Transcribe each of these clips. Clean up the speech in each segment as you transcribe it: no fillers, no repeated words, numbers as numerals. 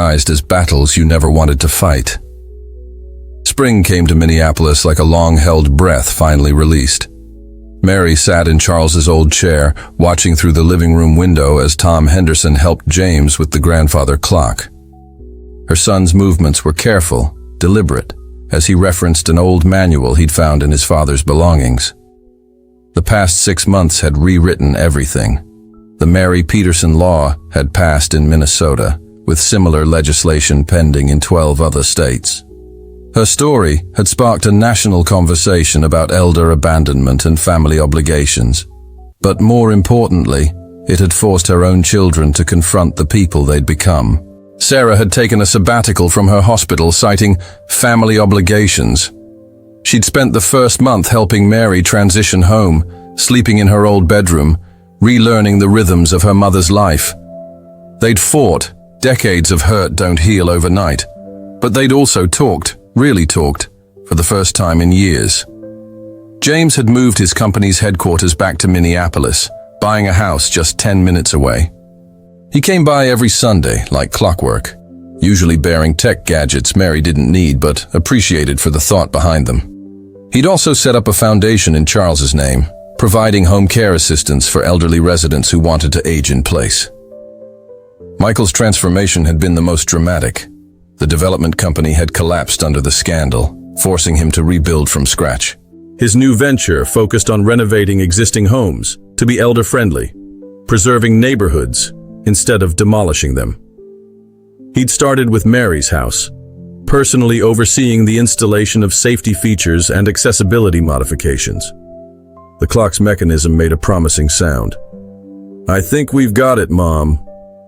disguised as battles you never wanted to fight. Spring came to Minneapolis like a long-held breath finally released. Mary sat in Charles's old chair, watching through the living room window as Tom Henderson helped James with the grandfather clock. Her son's movements were careful, deliberate, as he referenced an old manual he'd found in his father's belongings. The past 6 months had rewritten everything. The Mary Peterson Law had passed in Minnesota, with similar legislation pending in 12 other states. Her story had sparked a national conversation about elder abandonment and family obligations. But more importantly, it had forced her own children to confront the people they'd become. Sarah had taken a sabbatical from her hospital, citing family obligations. She'd spent the first month helping Mary transition home, sleeping in her old bedroom, relearning the rhythms of her mother's life. They'd fought. Decades of hurt don't heal overnight. But they'd also talked, really talked, for the first time in years. James had moved his company's headquarters back to Minneapolis, buying a house just 10 minutes away. He came by every Sunday, like clockwork, usually bearing tech gadgets Mary didn't need but appreciated for the thought behind them. He'd also set up a foundation in Charles's name, providing home care assistance for elderly residents who wanted to age in place. Michael's transformation had been the most dramatic. The development company had collapsed under the scandal, forcing him to rebuild from scratch. His new venture focused on renovating existing homes to be elder-friendly, preserving neighborhoods instead of demolishing them. He'd started with Mary's house, personally overseeing the installation of safety features and accessibility modifications. The clock's mechanism made a promising sound. "I think we've got it, Mom,"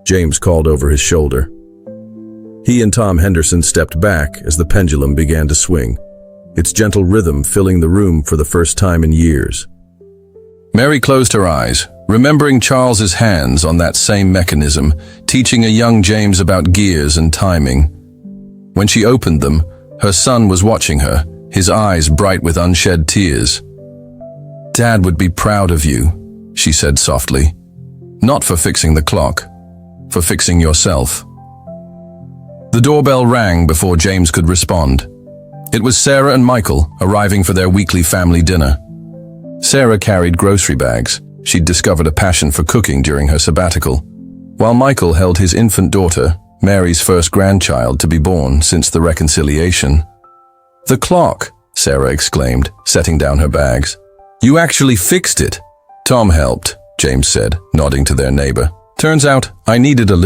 James called over his shoulder. He and Tom Henderson stepped back as the pendulum began to swing, its gentle rhythm filling the room for the first time in years. Mary closed her eyes, remembering Charles's hands on that same mechanism, teaching a young James about gears and timing. When she opened them, her son was watching her, his eyes bright with unshed tears. "Dad would be proud of you," she said softly. "Not for fixing the clock, for fixing yourself." The doorbell rang before James could respond. It was Sarah and Michael arriving for their weekly family dinner. Sarah carried grocery bags. She'd discovered a passion for cooking during her sabbatical, while Michael held his infant daughter, Mary's first grandchild to be born since the reconciliation. "The clock," Sarah exclaimed, setting down her bags. "You actually fixed it." "Tom helped," James said, nodding to their neighbor. "Turns out I needed a little